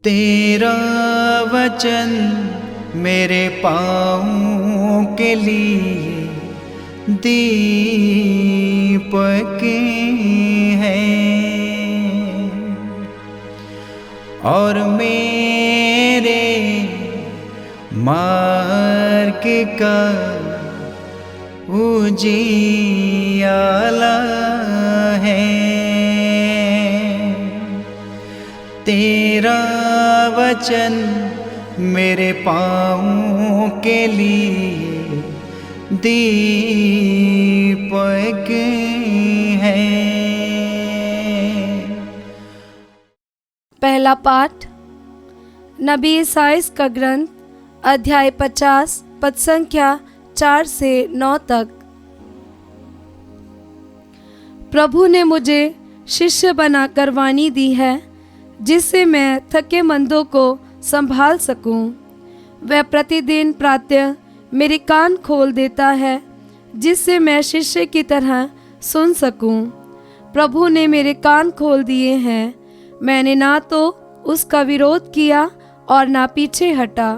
तेरा वचन मेरे पाँवों के लिए दीपक है और मेरे मार्ग का उजियाला है। तेरा वचन मेरे पाँवों के लिए दीपक है। पहला पाठ नबी ईसाइयाह का ग्रंथ अध्याय 50 पद संख्या 4 से 9 तक। प्रभु ने मुझे शिष्य बनाकर वाणी दी है, जिससे मैं थके मंदों को संभाल सकूं। वह प्रतिदिन प्रातः मेरे कान खोल देता है, जिससे मैं शिष्य की तरह सुन सकूं। प्रभु ने मेरे कान खोल दिए हैं। मैंने ना तो उसका विरोध किया और ना पीछे हटा।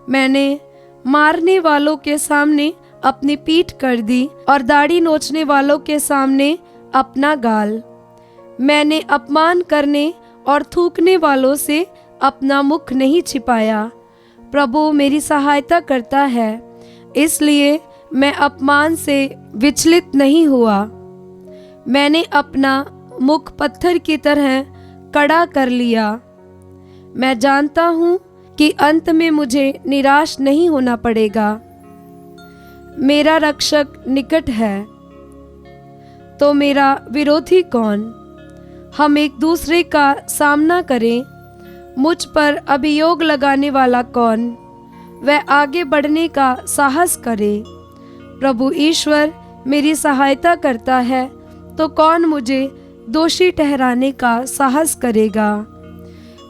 मैंने मारने वालों के सामने अपनी पीठ कर दी और दाढ़ी नोचने वालों के सामने अपना गाल। मैंने अपमान करने और थूकने वालों से अपना मुख नहीं छिपाया। प्रभु मेरी सहायता करता है, इसलिए मैं अपमान से विचलित नहीं हुआ। मैंने अपना मुख पत्थर की तरह कड़ा कर लिया। मैं जानता हूँ कि अंत में मुझे निराश नहीं होना पड़ेगा। मेरा रक्षक निकट है, तो मेरा विरोधी कौन? हम एक दूसरे का सामना करें। मुझ पर अभियोग लगाने वाला कौन? वह आगे बढ़ने का साहस करे। प्रभु ईश्वर मेरी सहायता करता है, तो कौन मुझे दोषी ठहराने का साहस करेगा?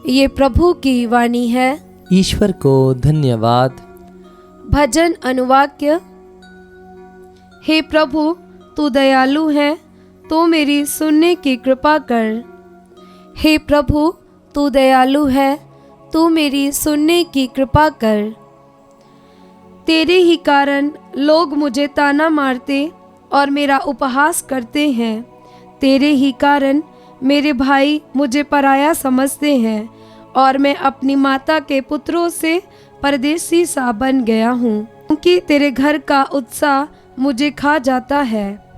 ये प्रभु की वाणी है। ईश्वर को धन्यवाद। भजन अनुवाक्य। हे प्रभु, तू दयालु है, तो मेरी सुनने की कृपा कर। हे प्रभु, तू दयालु है, तू मेरी सुनने की कृपा कर। तेरे ही कारण लोग मुझे ताना मारते और मेरा उपहास करते हैं। तेरे ही कारण मेरे भाई मुझे पराया समझते हैं और मैं अपनी माता के पुत्रों से परदेसी सा बन गया हूँ, क्योंकि तेरे घर का उत्साह मुझे खा जाता है।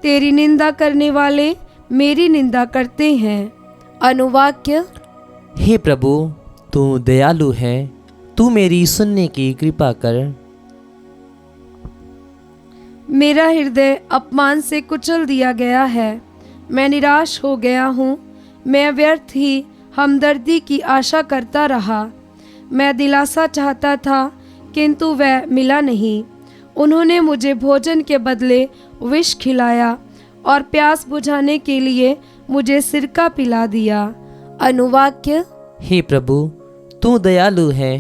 तेरी निंदा करने वाले मेरी निंदा करते हैं। अनुवाक्य। हे प्रभु, तू दयालु है, तू मेरी सुनने की कृपा कर। मेरा हृदय अपमान से कुचल दिया गया है। मैं निराश हो गया हूँ। मैं व्यर्थ ही हमदर्दी की आशा करता रहा। मैं दिलासा चाहता था, किंतु वह मिला नहीं। उन्होंने मुझे भोजन के बदले विष खिलाया और प्यास बुझाने के लिए मुझे सिरका पिला दिया। अनुवाक्य। हे प्रभु, तू दयालु है,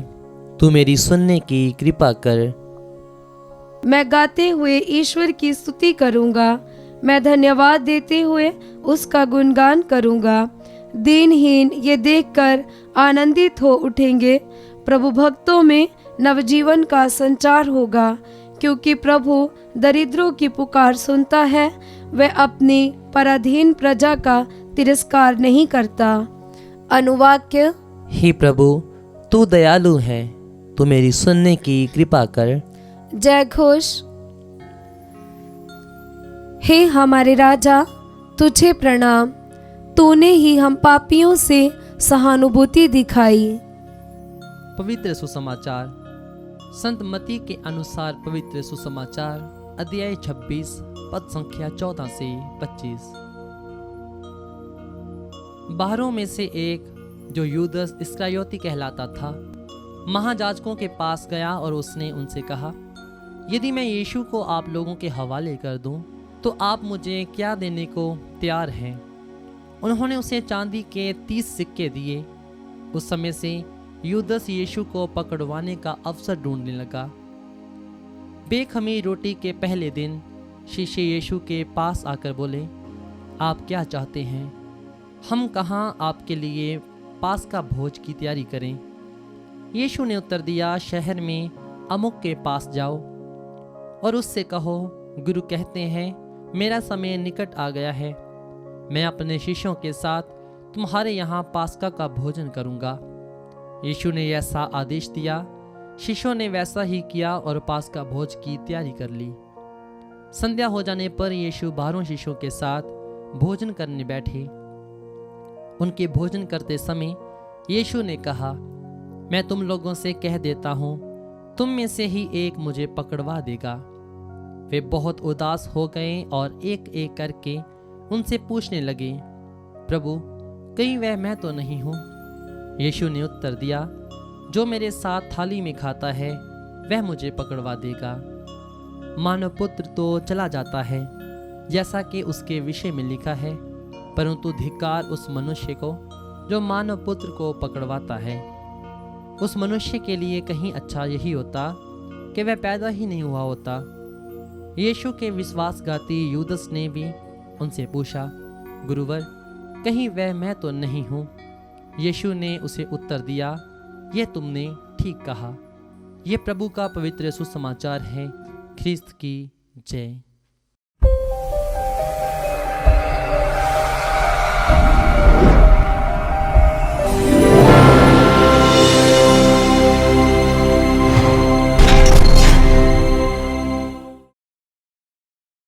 तू मेरी सुनने की कृपा कर। मैं गाते हुए ईश्वर की स्तुति करूँगा। मैं धन्यवाद देते हुए उसका गुणगान करूँगा। दीनहीन ये देखकर आनंदित हो उठेंगे। प्रभु भक्तों में नवजीवन का संचार होगा, क्योंकि प्रभु दरिद्रों की पुकार सुनता है। वह अपनी पराधीन प्रजा का तिरस्कार नहीं करता। अनुवाक्य। हे प्रभु, तू दयालु है, तू मेरी सुनने की कृपा कर। जय घोष। हे हमारे राजा, तुझे प्रणाम। तूने ही हम पापियों से सहानुभूति दिखाई। पवित्र सुसमाचार संत मती के अनुसार पवित्र सुसमाचार अध्याय 26 पद संख्या 14 से 25। बाहरों में से एक, जो यूदस इस्करियोती कहलाता था, महायाजकों के पास गया और उसने उनसे कहा, यदि मैं यीशु को आप लोगों के हवाले कर दूं, तो आप मुझे क्या देने को तैयार हैं? उन्होंने उसे चांदी के 30 सिक्के दिए। उस समय से यूदस यीशु को पकड़वाने का अवसर ढूंढने लगा। बेखमीर रोटी के पहले दिन शिष्य यीशु के पास आकर बोले, आप क्या चाहते हैं? हम कहाँ आपके लिए पास्का भोज की तैयारी करें। यीशु ने उत्तर दिया, शहर में अमुक के पास जाओ और उससे कहो, गुरु कहते हैं मेरा समय निकट आ गया है, मैं अपने शिष्यों के साथ तुम्हारे यहाँ पास्का का भोजन करूँगा। यीशु ने ऐसा आदेश दिया। शिष्यों ने वैसा ही किया और पास्का भोज की तैयारी कर ली। संध्या हो जाने पर यीशु 12 शिष्यों के साथ भोजन करने बैठे। उनके भोजन करते समय यीशु ने कहा, मैं तुम लोगों से कह देता हूँ, तुम में से ही एक मुझे पकड़वा देगा। वे बहुत उदास हो गए और एक एक करके उनसे पूछने लगे, प्रभु कहीं वह मैं तो नहीं हूँ? यीशु ने उत्तर दिया, जो मेरे साथ थाली में खाता है वह मुझे पकड़वा देगा। मानव पुत्र तो चला जाता है जैसा कि उसके विषय में लिखा है, परंतु धिक्कार उस मनुष्य को जो मानव पुत्र को पकड़वाता है। उस मनुष्य के लिए कहीं अच्छा यही होता कि वह पैदा ही नहीं हुआ होता। यीशु के विश्वासघाती यूदस ने भी उनसे पूछा, गुरुवर कहीं वह मैं तो नहीं हूँ? यीशु ने उसे उत्तर दिया, यह तुमने ठीक कहा। यह प्रभु का पवित्र सुसमाचार है। ख्रिस्त की जय।